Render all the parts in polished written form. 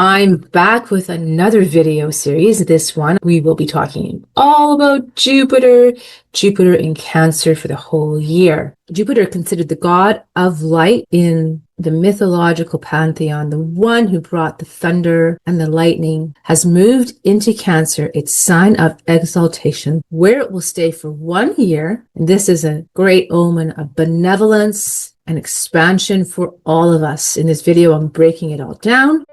I'm back with another video series. This one, we will be talking all about Jupiter in Cancer for the whole year. Jupiter, considered the god of light in the mythological pantheon, the one who brought the thunder and the lightning, has moved into Cancer, its sign of exaltation, where it will stay for 1 year. And this is a great omen of benevolence and expansion for all of us. In this video, I'm breaking it all down.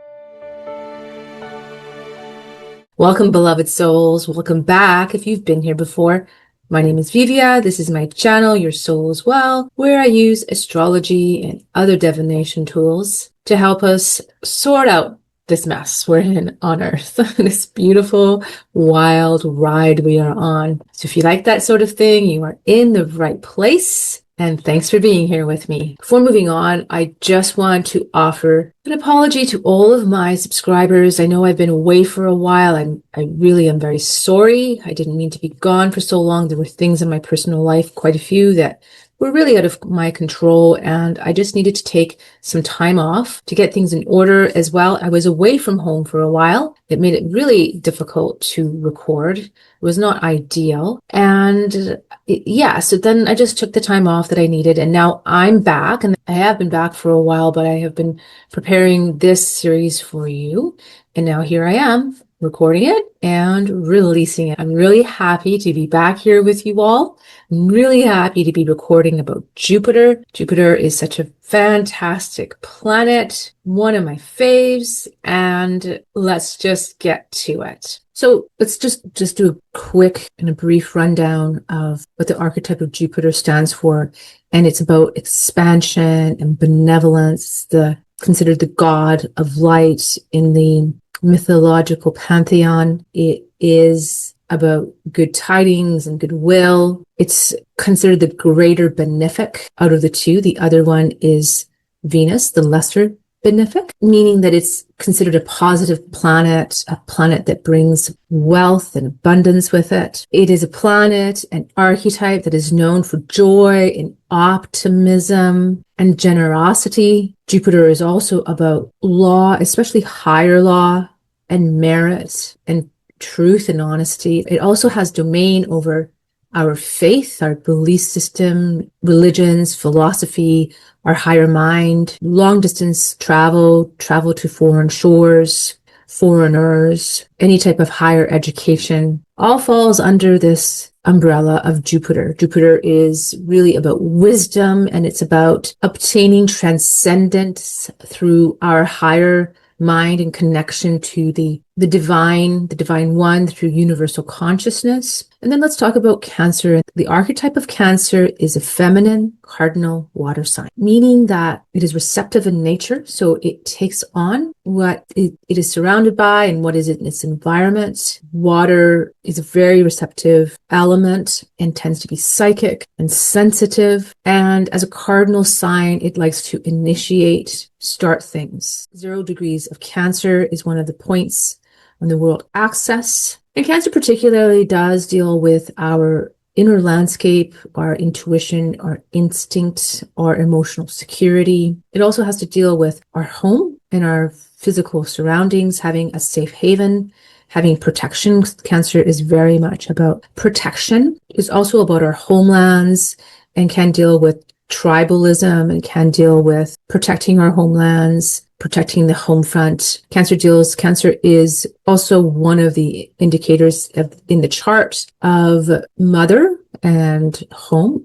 Welcome, beloved souls. Welcome back if you've been here before. My name is Vivia. This is my channel, Your Soul as Well, where I use astrology and other divination tools to help us sort out this mess we're in on Earth, this beautiful, wild ride we are on. So if you like that sort of thing, you are in the right place. And thanks for being here with me. Before moving on, I just want to offer an apology to all of my subscribers. I know I've been away for a while. I really am very sorry. I didn't mean to be gone for so long. There were things in my personal life, quite a few, that were really out of my control, and I just needed to take some time off to get things in order as well. I was away from home for a while. It made it really difficult to record. It was not ideal. And so then I just took the time off that I needed, and now I'm back, and I have been back for a while, but I have been preparing this series for you. And now here I am, recording it and releasing it. I'm really happy to be back here with you all. I'm really happy to be recording about Jupiter. Jupiter is such a fantastic planet, one of my faves, and let's just get to it. So let's just do a quick and a brief rundown of what the archetype of Jupiter stands for. And it's about expansion and benevolence, considered the god of light in the mythological pantheon. It is about good tidings and goodwill. It's considered the greater benefic out of the two. The other one is Venus, the lesser benefic, meaning that it's considered a positive planet, a planet that brings wealth and abundance with it. It is a planet, an archetype that is known for joy and optimism and generosity. Jupiter is also about law, especially higher law and merit and truth and honesty. It also has domain over our faith, our belief system, religions, philosophy, our higher mind, long distance travel to foreign shores, foreigners, any type of higher education, all falls under this umbrella of Jupiter. Jupiter is really about wisdom, and it's about obtaining transcendence through our higher mind and connection to the divine one through universal consciousness. And then let's talk about Cancer. The archetype of Cancer is a feminine cardinal water sign, meaning that it is receptive in nature. So it takes on what it is surrounded by and what is in its environment. Water is a very receptive element and tends to be psychic and sensitive. And as a cardinal sign, it likes to initiate, start things. 0 degrees of Cancer is one of the points on the world axis. And Cancer particularly does deal with our inner landscape, our intuition, our instinct, our emotional security. It also has to deal with our home and our physical surroundings, having a safe haven, having protection. Cancer is very much about protection. It's also about our homelands and can deal with tribalism and can deal with protecting our homelands, protecting the home front. Cancer is also one of the indicators in the chart of mother and home.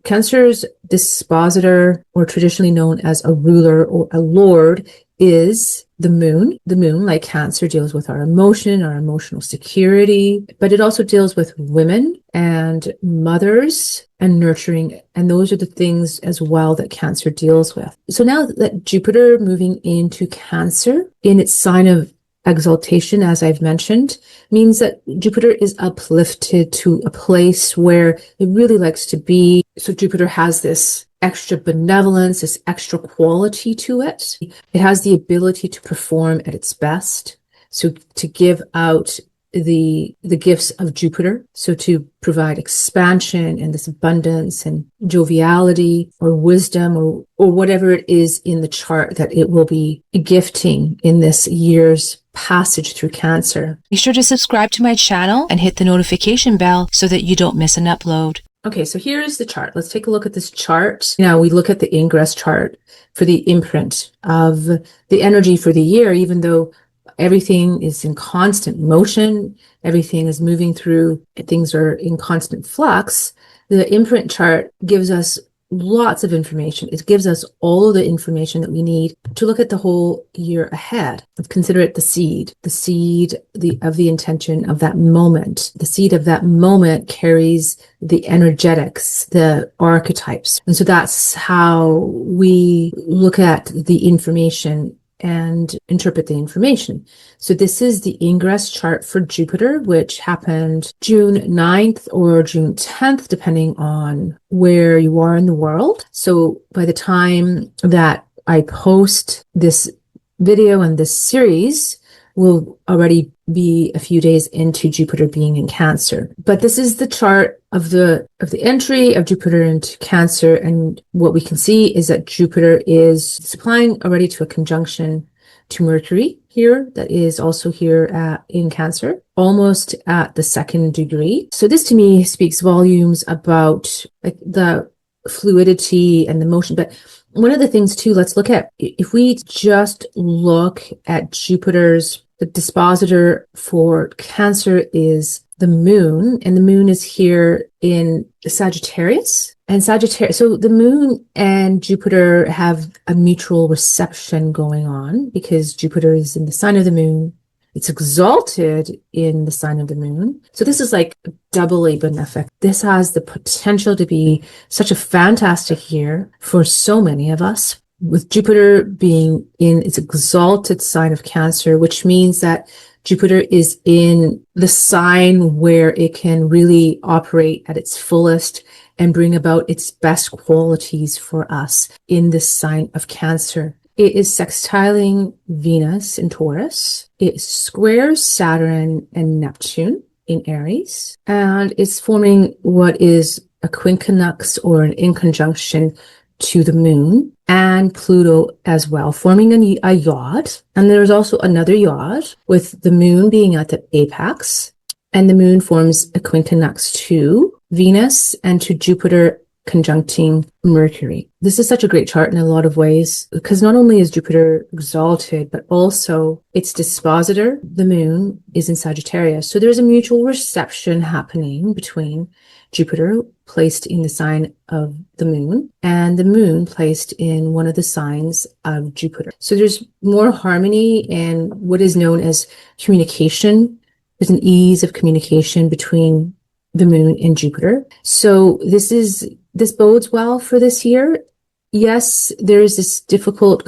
Cancer's dispositor, or traditionally known as a ruler or a lord, is the moon. The moon, like Cancer, deals with our emotion, our emotional security, but it also deals with women and mothers and nurturing. And those are the things as well that Cancer deals with. So now that Jupiter moving into Cancer in its sign of exaltation, as I've mentioned, means that Jupiter is uplifted to a place where it really likes to be. So Jupiter has this extra benevolence, this extra quality to it. It has the ability to perform at its best. So to give out the gifts of Jupiter. So to provide expansion and this abundance and joviality or wisdom or whatever it is in the chart that it will be gifting in this year's passage through Cancer. Be sure to subscribe to my channel and hit the notification bell so that you don't miss an upload. Okay, so here's the chart. Let's take a look at this chart. Now we look at the Ingress chart for the imprint of the energy for the year, even though everything is in constant motion, everything is moving through, things are in constant flux. The imprint chart gives us lots of information. It gives us all of the information that we need to look at the whole year ahead. Consider it the seed of the intention of that moment. The seed of that moment carries the energetics, the archetypes. And so that's how we look at the information and interpret the information. So this is the Ingress chart for Jupiter, which happened June 9th or June 10th, depending on where you are in the world. So by the time that I post this video and this series, will already be a few days into Jupiter being in Cancer. But this is the chart of the entry of Jupiter into Cancer, and what we can see is that Jupiter is supplying already to a conjunction to Mercury here, that is also here in Cancer, almost at the 2nd degree. So this to me speaks volumes about the fluidity and the motion. But one of the things too, let's look at, if we just look at Jupiter's, the dispositor for Cancer is the moon, and the moon is here in Sagittarius. And Sagittarius, so the moon and Jupiter have a mutual reception going on because Jupiter is in the sign of the moon. It's exalted in the sign of the moon. So this is like doubly benefic. This has the potential to be such a fantastic year for so many of us, with Jupiter being in its exalted sign of Cancer, which means that Jupiter is in the sign where it can really operate at its fullest and bring about its best qualities for us in this sign of Cancer. It is sextiling Venus in Taurus. It squares Saturn and Neptune in Aries. And it's forming what is a quincunx or an inconjunction to the moon and Pluto as well, forming a yod. And there's also another yod with the moon being at the apex. And the moon forms a quincunx to Venus and to Jupiter conjuncting Mercury. This is such a great chart in a lot of ways, because not only is Jupiter exalted, but also its dispositor, the moon, is in Sagittarius. So there's a mutual reception happening between Jupiter placed in the sign of the moon and the moon placed in one of the signs of Jupiter. So there's more harmony and what is known as communication. There's an ease of communication between the moon and Jupiter. So this bodes well for this year. Yes, there is this difficult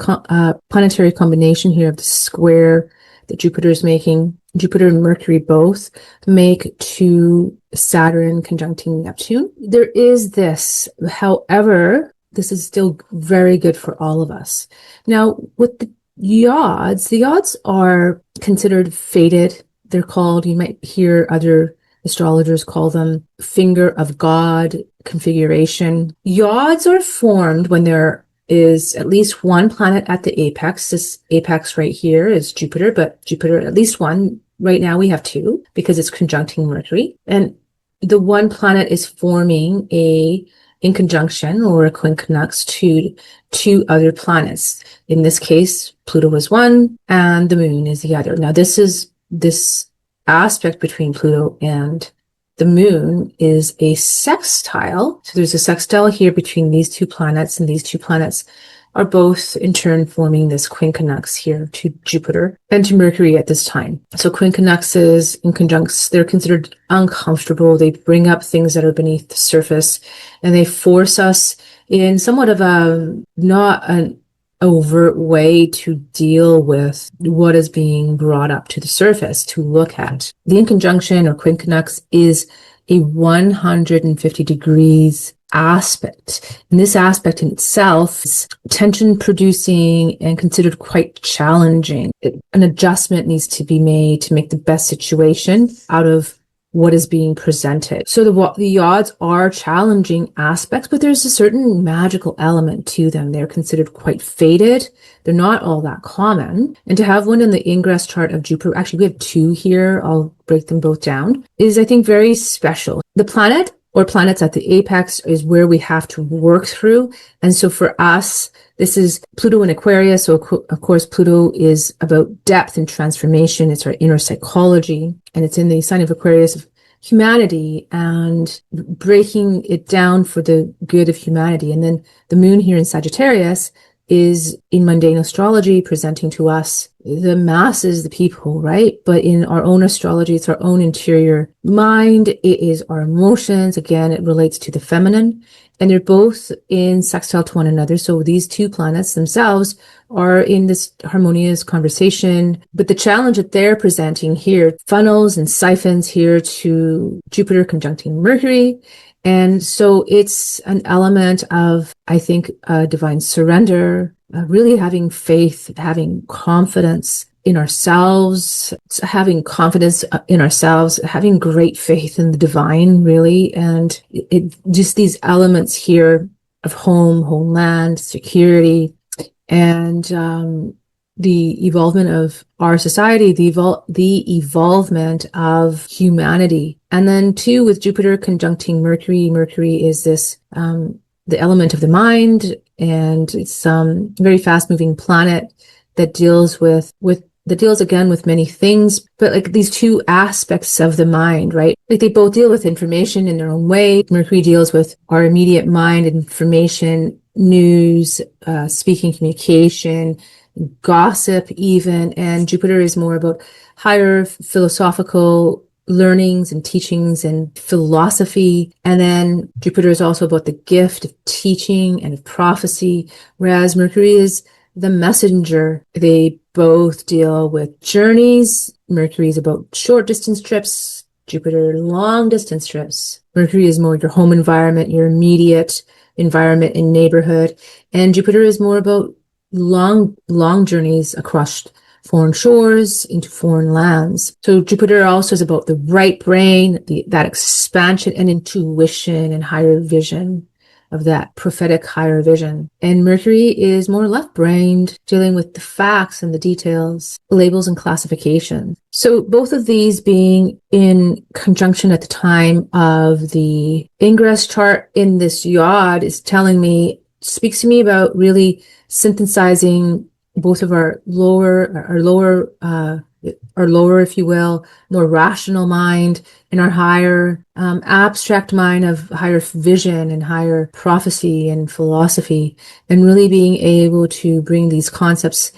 planetary combination here of the square that Jupiter is making. Jupiter and Mercury both make to Saturn conjuncting Neptune. There is this, however, this is still very good for all of us. Now, with the yods are considered fated. They're called, you might hear other astrologers call them finger of God configuration. Yods are formed when there is at least one planet at the apex. This apex right here is Jupiter, but Jupiter at least one. Right now we have two because it's conjuncting Mercury. And the one planet is forming in conjunction or a quincunx to two other planets. In this case, Pluto is one and the moon is the other. Now this aspect between Pluto and the moon is a sextile. So there's a sextile here between these two planets, and these two planets are both in turn forming this quincunx here to Jupiter and to Mercury at this time. So quincunxes and conjuncts, they're considered uncomfortable. They bring up things that are beneath the surface, and they force us in somewhat of not an overt way to deal with what is being brought up to the surface to look at. The inconjunction or quincunx is a 150 degrees aspect. And this aspect in itself is tension producing and considered quite challenging. An adjustment needs to be made to make the best situation out of what is being presented. So the odds are challenging aspects, but there's a certain magical element to them. They're considered quite fated. They're not all that common. And to have one in the ingress chart of Jupiter, actually we have two here, I'll break them both down, is I think very special. The planet or planets at the apex is where we have to work through. And so for us, this is Pluto in Aquarius. So of course, Pluto is about depth and transformation. It's our inner psychology, and it's in the sign of Aquarius of humanity and breaking it down for the good of humanity. And then the moon here in Sagittarius is in mundane astrology, presenting to us the masses, the people, right? But in our own astrology, it's our own interior mind. It is our emotions. Again, it relates to the feminine, and they're both in sextile to one another. So these two planets themselves are in this harmonious conversation. But the challenge that they're presenting here funnels and siphons here to Jupiter conjuncting Mercury. And so it's an element of, I think, divine surrender, really having faith, having confidence in ourselves, having great faith in the divine, really. And it just these elements here of home, homeland, security, and the evolvement of our society, the evolvement of humanity. And then too, with Jupiter conjuncting Mercury, Mercury is this, the element of the mind, and it's a very fast moving planet that deals again with many things, but like these two aspects of the mind, right? Like they both deal with information in their own way. Mercury deals with our immediate mind, information, news, speaking, communication, gossip even, and Jupiter is more about higher philosophical learnings and teachings and philosophy. And then Jupiter is also about the gift of teaching and of prophecy, whereas Mercury is the messenger. They both deal with journeys. Mercury is about short distance trips, Jupiter long distance trips. Mercury is more your home environment, your immediate environment and neighborhood, and Jupiter is more about long journeys across foreign shores into foreign lands. So Jupiter also is about the right brain, that expansion and intuition and higher vision of that prophetic higher vision. And Mercury is more left-brained, dealing with the facts and the details, labels and classification. So both of these being in conjunction at the time of the ingress chart in this Yod speaks to me about really synthesizing both of our lower, if you will, more rational mind and our higher abstract mind of higher vision and higher prophecy and philosophy, and really being able to bring these concepts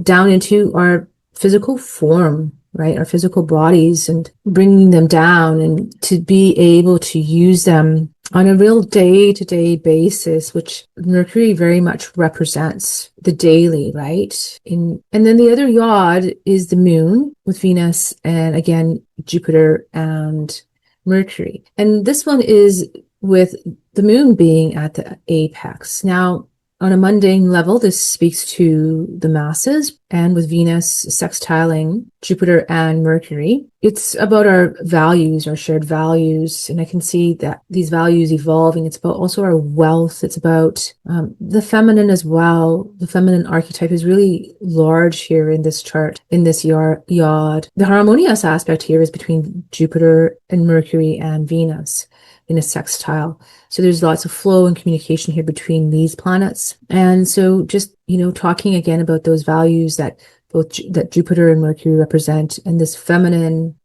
down into our physical form, right? Our physical bodies, and bringing them down and to be able to use them on a real day-to-day basis, which Mercury very much represents the daily, right? And then the other Yod is the moon with Venus and again, Jupiter and Mercury. And this one is with the moon being at the apex. Now, on a mundane level, this speaks to the masses, and with Venus sextiling Jupiter and Mercury, it's about our values, our shared values. And I can see that these values evolving. It's about also our wealth. It's about the feminine as well. The feminine archetype is really large here in this chart, in this Yod. The harmonious aspect here is between Jupiter and Mercury and Venus in a sextile. So there's lots of flow and communication here between these planets. And so just, talking again about those values that that Jupiter and Mercury represent, and this feminine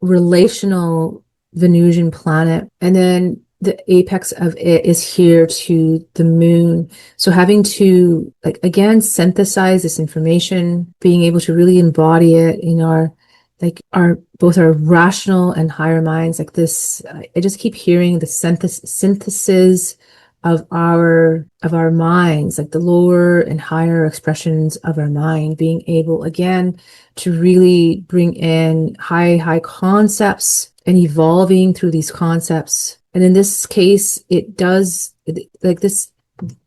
relational Venusian planet. And then the apex of it is here to the moon. So having to, again, synthesize this information, being able to really embody it in both our rational and higher minds, like this. I just keep hearing the synthesis of our minds, like the lower and higher expressions of our mind, being able again to really bring in high concepts and evolving through these concepts And in this case, it does, like this,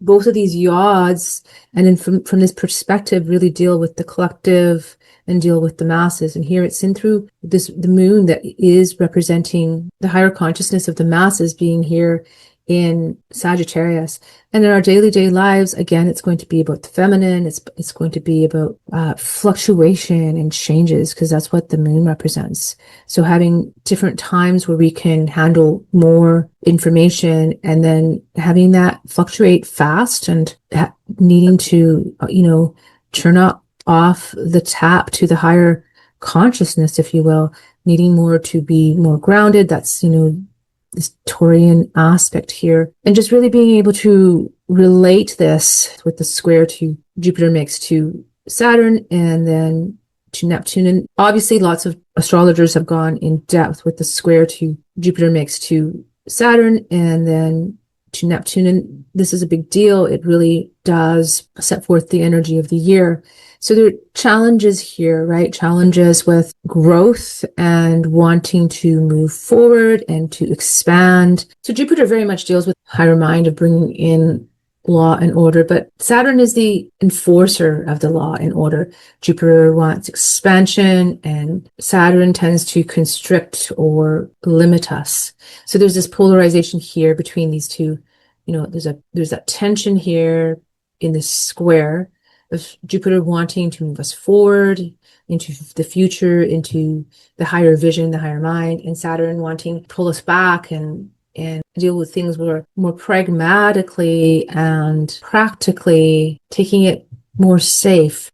both of these yods, and then from this perspective, really deal with the collective and deal with the masses. And here it's in through the moon that is representing the higher consciousness of the masses being here in Sagittarius. And in our daily lives, again, it's going to be about the feminine. It's going to be about fluctuation and changes, because that's what the moon represents. So having different times where we can handle more information, and then having that fluctuate fast, and needing to, turn off the tap to the higher consciousness, if you will, needing more to be more grounded. That's, this Taurian aspect here, and just really being able to relate this with the square to Jupiter makes to Saturn and then to Neptune. And obviously lots of astrologers have gone in depth with the square to Jupiter makes to Saturn and then to Neptune. And this is a big deal. It really does set forth the energy of the year. So there are challenges here, right? Challenges with growth and wanting to move forward and to expand. So Jupiter very much deals with higher mind of bringing in law and order, but Saturn is the enforcer of the law and order. Jupiter wants expansion, and Saturn tends to constrict or limit us. So there's this polarization here between these two. There's that tension here in this square of Jupiter wanting to move us forward into the future, into the higher vision, the higher mind, and Saturn wanting to pull us back and deal with things more pragmatically and practically, taking it more safe.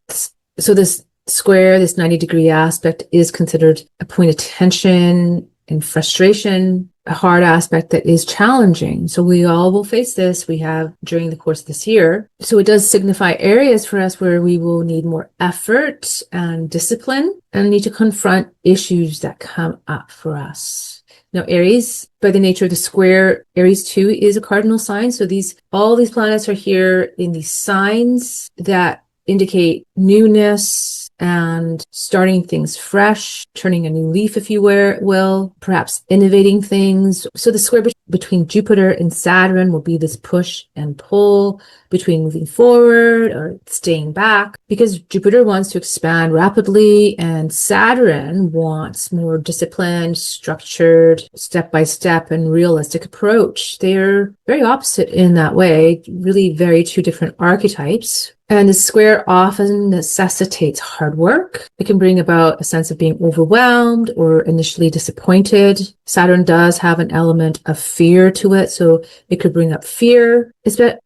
So this square, this 90-degree aspect, is considered a point of tension and frustration, a hard aspect that is challenging. So we all will face this. We have during the course of this year. So it does signify areas for us where we will need more effort and discipline and need to confront issues that come up for us. Now, Aries, by the nature of the square, Aries too is a cardinal sign. So all these planets are here in these signs that indicate newness and starting things fresh, turning a new leaf, if you will, perhaps innovating things. So the square between Jupiter and Saturn will be this push and pull between moving forward or staying back, because Jupiter wants to expand rapidly and Saturn wants more disciplined, structured, step-by-step and realistic approach. They're very opposite in that way, really very two different archetypes. And the square often necessitates hard work. It can bring about a sense of being overwhelmed or initially disappointed. Saturn does have an element of fear to it, so it could bring up fear,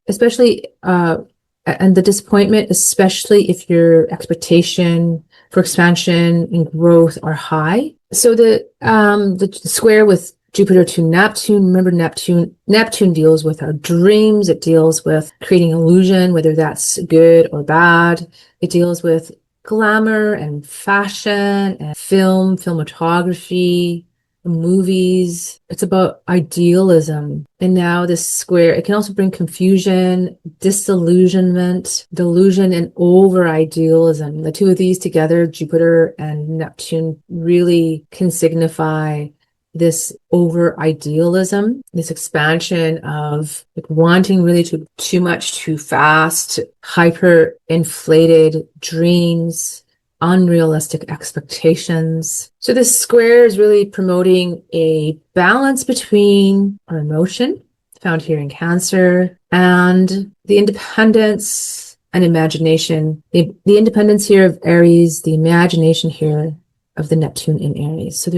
especially and the disappointment, especially if your expectation for expansion and growth are high. So the square with Jupiter to Neptune, remember Neptune deals with our dreams. It deals with creating illusion, whether that's good or bad. It deals with glamour and fashion and filmography, movies. It's about idealism. And now this square, it can also bring confusion, disillusionment, delusion, and over idealism. The two of these together, Jupiter and Neptune, really can signify this over idealism, this expansion of wanting really too much too fast, hyper inflated dreams, unrealistic expectations. So this square is really promoting a balance between our emotion, found here in Cancer, and the independence and imagination. The independence here of Aries, the imagination here of the Neptune in Aries. So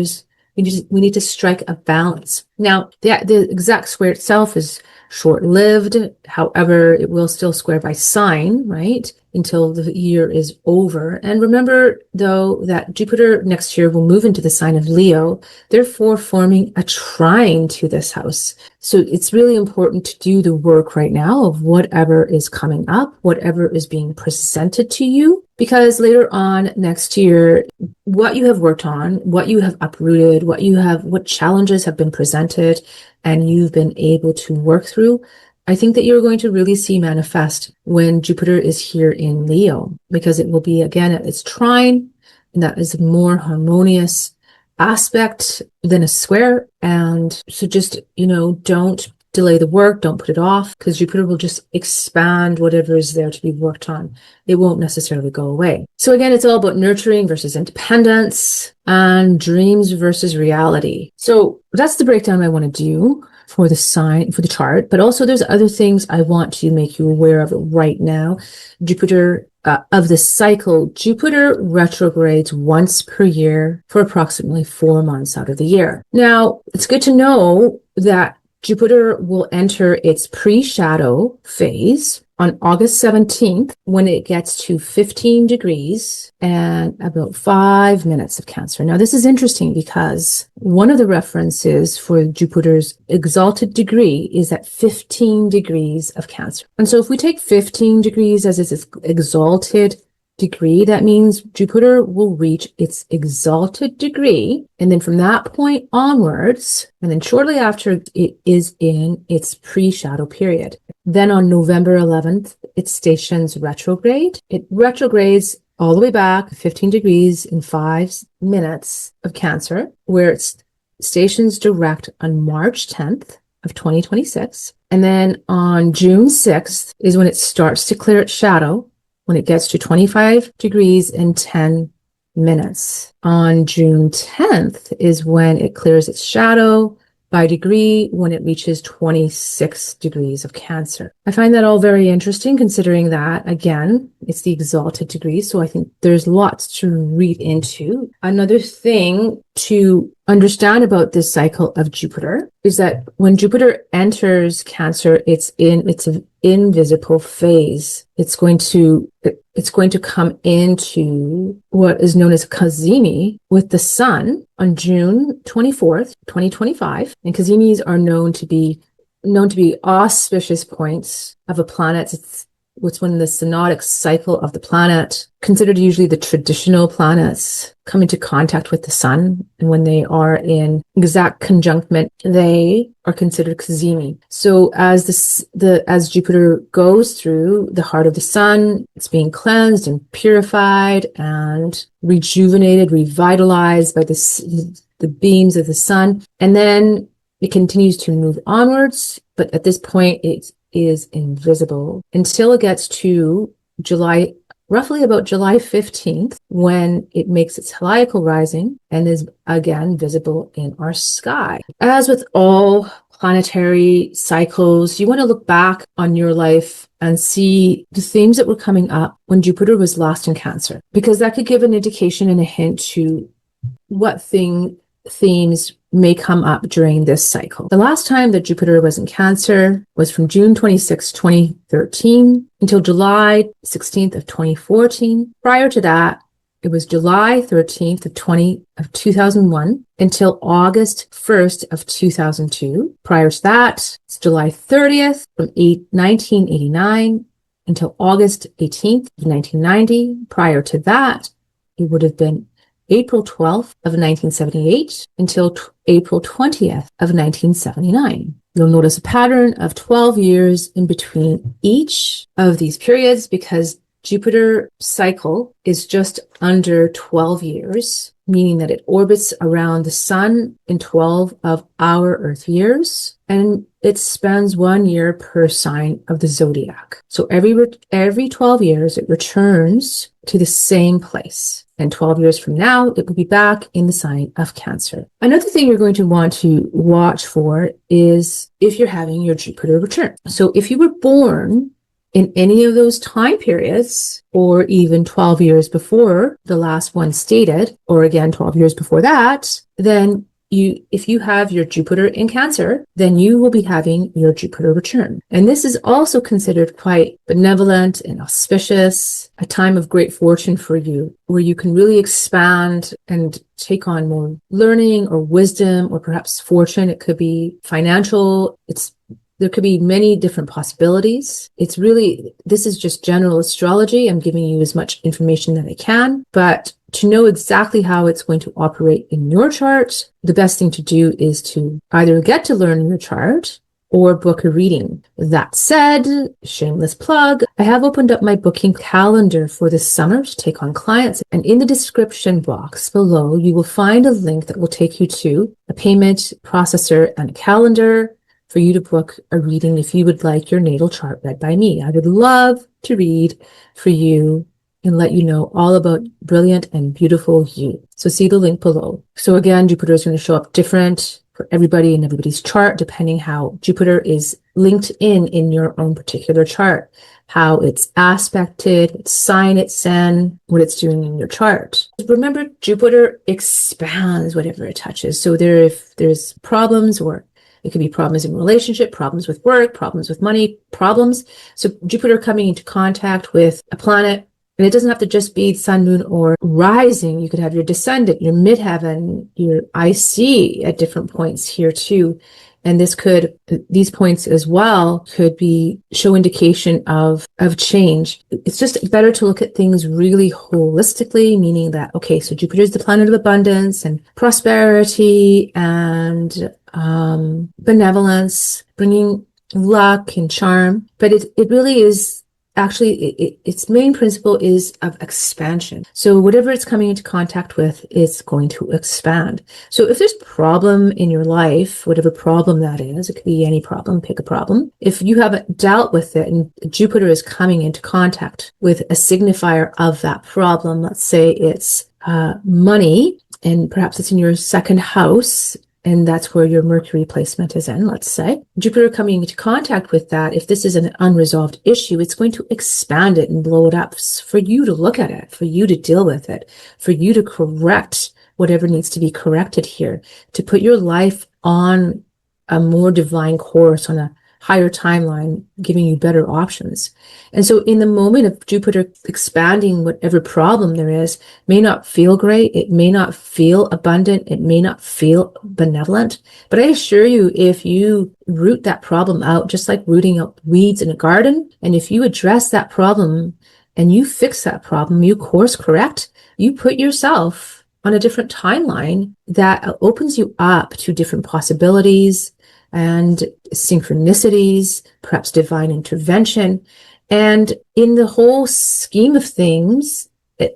we need to strike a balance. Now, the exact square itself is short-lived. However, it will still square by sign, right, until the year is over. And remember, though, that Jupiter next year will move into the sign of Leo, therefore forming a trine to this house. So it's really important to do the work right now of whatever is coming up, whatever is being presented to you, because later on next year, what you have worked on, what you have uprooted, what challenges have been presented and you've been able to work through, I think that you're going to really see manifest when Jupiter is here in Leo, because it will be, again, at its trine, and that is more harmonious aspect than a square. And so just, don't delay the work, don't put it off, because Jupiter will just expand whatever is there to be worked on. It won't necessarily go away. So again, it's all about nurturing versus independence and dreams versus reality. So that's the breakdown I want to do for the sign, for the chart, but also there's other things I want to make you aware of right now. Jupiter of the cycle, Jupiter retrogrades once per year for approximately 4 months out of the year. Now, it's good to know that Jupiter will enter its pre-shadow phase on August 17th when it gets to 15 degrees and about 5 minutes of Cancer. Now, this is interesting because one of the references for Jupiter's exalted degree is at 15 degrees of Cancer. And so if we take 15 degrees as its exalted degree, that means Jupiter will reach its exalted degree, and then from that point onwards, and then shortly after, it is in its pre-shadow period. Then on November 11th, it stations retrograde. It retrogrades all the way back 15 degrees in 5 minutes of Cancer, where it stations direct on March 10th of 2026. And then on June 6th is when it starts to clear its shadow, when it gets to 25 degrees in 10 minutes. On June 10th is when it clears its shadow by degree when it reaches 26 degrees of Cancer. I find that all very interesting, considering that, again, it's the exalted degree. So I think there's lots to read into. Another thing to understand about this cycle of Jupiter is that when Jupiter enters Cancer, it's in its invisible phase. It's going to come into what is known as Cazimi with the Sun on June 24th, 2025. And Cazimis are known to be auspicious points of a planet. It's what's when the synodic cycle of the planet, considered usually the traditional planets, come into contact with the Sun. And when they are in exact conjunction, they are considered Cazimi. So as Jupiter goes through the heart of the Sun, it's being cleansed and purified and rejuvenated, revitalized by the beams of the Sun. And then it continues to move onwards. But at this point, it is invisible until it gets to roughly about July 15th, when it makes its helical rising and is again visible in our sky. As with all planetary cycles, you want to look back on your life and see the themes that were coming up when Jupiter was last in Cancer, because that could give an indication and a hint to what themes may come up during this cycle. The last time that Jupiter was in Cancer was from June 26, 2013 until July 16th of 2014. Prior to that, it was July 13th of 2001 until August 1st of 2002. Prior to that, it's July 30th from 1989 until August 18th of 1990. Prior to that, it would have been April 12th of 1978 until April 20th of 1979. You'll notice a pattern of 12 years in between each of these periods because Jupiter cycle is just under 12 years, meaning that it orbits around the Sun in 12 of our Earth years, and it spends 1 year per sign of the zodiac. So every 12 years, it returns to the same place. And 12 years from now, it will be back in the sign of Cancer. Another thing you're going to want to watch for is if you're having your Jupiter return. So if you were born in any of those time periods, or even 12 years before the last one stated, or again, 12 years before that, then if you have your Jupiter in Cancer, then you will be having your Jupiter return. And this is also considered quite benevolent and auspicious, a time of great fortune for you, where you can really expand and take on more learning or wisdom, or perhaps fortune. It could be financial. There could be many different possibilities. This is just general astrology. I'm giving you as much information that I can, but to know exactly how it's going to operate in your chart, the best thing to do is to either get to learn your chart or book a reading. That said, shameless plug, I have opened up my booking calendar for the summer to take on clients. And in the description box below, you will find a link that will take you to a payment processor and a calendar for you to book a reading if you would like your natal chart read by me. I would love to read for you and let you know all about brilliant and beautiful you. So see the link below. So again, Jupiter is going to show up different for everybody in everybody's chart, depending how Jupiter is linked in your own particular chart, how it's aspected, what sign it's in, what it's doing in your chart. Remember, Jupiter expands whatever it touches. So if there's problems, or it could be problems in relationship, problems with work, problems with money, problems. So Jupiter coming into contact with a planet, and it doesn't have to just be sun, moon, or rising. You could have your descendant, your midheaven, your IC at different points here too. And these points as well could show indication of change. It's just better to look at things really holistically, meaning that, okay, so Jupiter is the planet of abundance and prosperity and benevolence, bringing luck and charm. But it really is actually, its main principle is of expansion. So whatever it's coming into contact with, it's going to expand. So if there's a problem in your life, whatever problem that is, it could be any problem, pick a problem. If you haven't dealt with it and Jupiter is coming into contact with a signifier of that problem, let's say it's money, and perhaps it's in your second house, and that's where your Mercury placement is in, let's say. Jupiter coming into contact with that, if this is an unresolved issue, it's going to expand it and blow it up for you to look at it, for you to deal with it, for you to correct whatever needs to be corrected here, to put your life on a more divine course, on a higher timeline, giving you better options. And so in the moment of Jupiter expanding whatever problem there is, may not feel great, it may not feel abundant, it may not feel benevolent, but I assure you, if you root that problem out, just like rooting out weeds in a garden, and if you address that problem and you fix that problem, you course correct, you put yourself on a different timeline that opens you up to different possibilities and synchronicities, perhaps divine intervention. And in the whole scheme of things,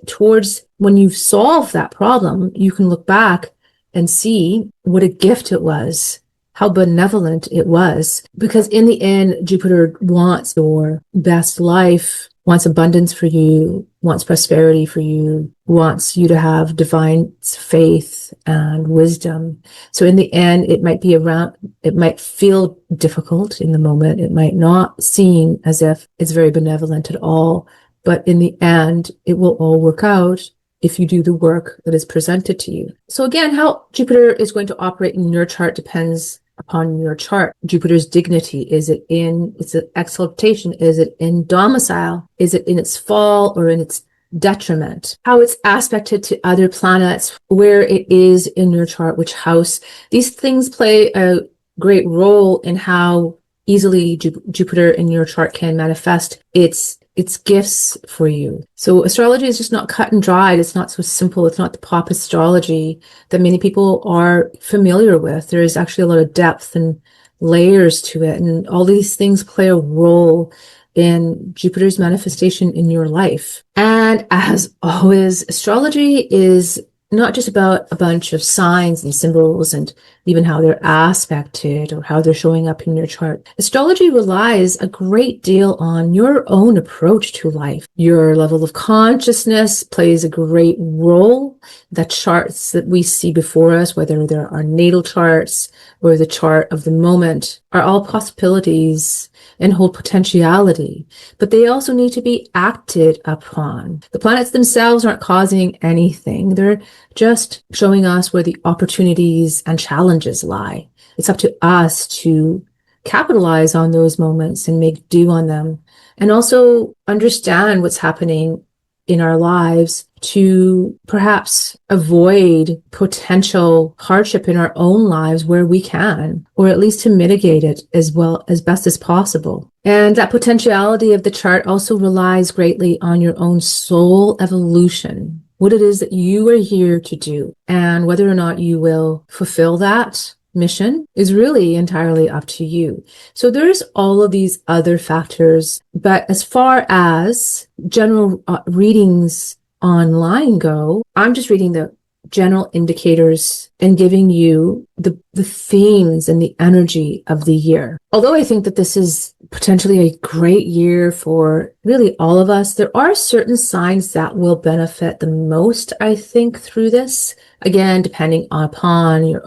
towards when you've solved that problem, you can look back and see what a gift it was, how benevolent it was. Because in the end, Jupiter wants your best life, wants abundance for you, wants prosperity for you, wants you to have divine faith and wisdom. So in the end, it might feel difficult in the moment. It might not seem as if it's very benevolent at all, but in the end, it will all work out if you do the work that is presented to you. So again, how Jupiter is going to operate in your chart depends upon your chart. Jupiter's dignity, is it in its exaltation? Is it in domicile? Is it in its fall or in its detriment? How it's aspected to other planets, where it is in your chart, which house. These things play a great role in how easily Jupiter in your chart can manifest its gifts for you. So astrology is just not cut and dried. It's not so simple. It's not the pop astrology that many people are familiar with. There is actually a lot of depth and layers to it. And all these things play a role in Jupiter's manifestation in your life. And as always, astrology is not just about a bunch of signs and symbols and even how they're aspected or how they're showing up in your chart. Astrology relies a great deal on your own approach to life. Your level of consciousness plays a great role. The charts that we see before us, whether they're our natal charts or the chart of the moment, are all possibilities and hold potentiality, but they also need to be acted upon. The planets themselves aren't causing anything. They're just showing us where the opportunities and challenges lie. It's up to us to capitalize on those moments and make do on them, and also understand what's happening in our lives to perhaps avoid potential hardship in our own lives where we can, or at least to mitigate it as well as best as possible. And that potentiality of the chart also relies greatly on your own soul evolution, what it is that you are here to do, and whether or not you will fulfill that mission is really entirely up to you. So there's all of these other factors, but as far as general readings online go, I'm just reading the general indicators and giving you the themes and the energy of the year. Although I think that this is potentially a great year for really all of us, there are certain signs that will benefit the most, I think, through this. Again, depending upon your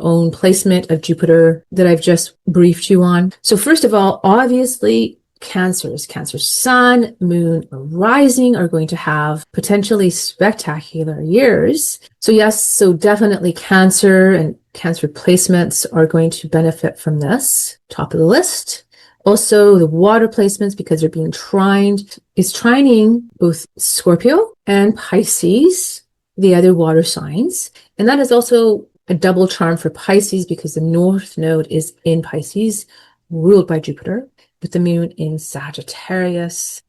own placement of Jupiter that I've just briefed you on. So first of all, obviously, Cancer's sun, moon, or rising are going to have potentially spectacular years. So yes, so definitely Cancer and Cancer placements are going to benefit from this. Top of the list. Also the water placements, because they're being trined, is trining both Scorpio and Pisces, the other water signs. And that is also a double charm for Pisces because the North Node is in Pisces, ruled by Jupiter, with the moon in Sagittarius.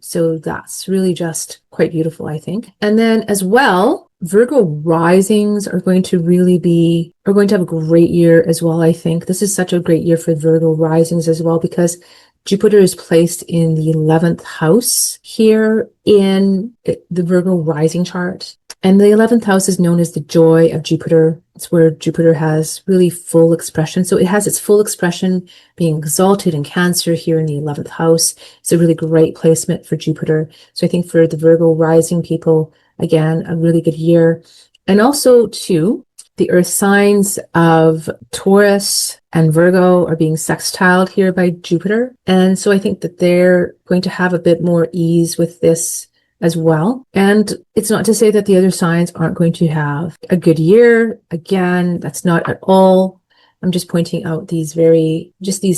So that's really just quite beautiful, I think. And then as well, Virgo risings are going to have a great year as well, I think. This is such a great year for Virgo risings as well because Jupiter is placed in the 11th house here in the Virgo rising chart. And the 11th house is known as the joy of Jupiter. It's where Jupiter has really full expression. So it has its full expression being exalted in Cancer here in the 11th house. It's a really great placement for Jupiter. So I think for the Virgo rising people, again, a really good year. And also too, the earth signs of Taurus and Virgo are being sextiled here by Jupiter. And so I think that they're going to have a bit more ease with this as well. And it's not to say that the other signs aren't going to have a good year. Again, that's not at all. I'm just pointing out these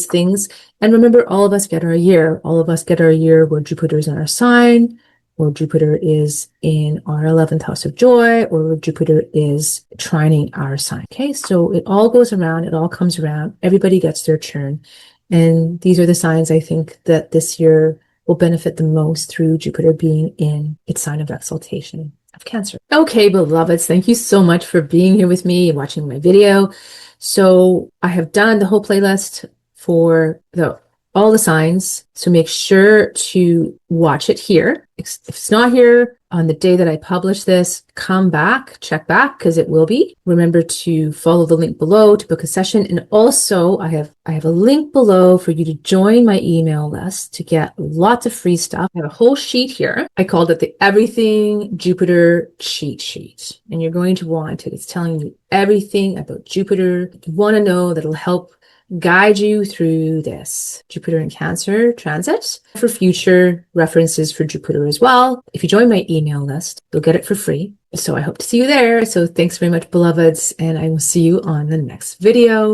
things. And remember, all of us get our year. All of us get our year where Jupiter is in our sign, or Jupiter is in our 11th house of joy, or Jupiter is trining our sign. Okay, so it all goes around, it all comes around. Everybody gets their turn. And these are the signs I think that this year will benefit the most through Jupiter being in its sign of exaltation of Cancer. Okay, beloveds, thank you so much for being here with me and watching my video. So I have done the whole playlist for all the signs. So make sure to watch it here. If it's not here on the day that I publish this, come back, check back, because it will be. Remember to follow the link below to book a session. And also I have a link below for you to join my email list to get lots of free stuff. I have a whole sheet here. I called it the Everything Jupiter Cheat Sheet. And you're going to want it. It's telling you everything about Jupiter that you want to know that'll help guide you through this Jupiter in Cancer transit for future references for Jupiter as well. If you join my email list, you'll get it for free. So I hope to see you there. So thanks very much, beloveds, and I will see you on the next video.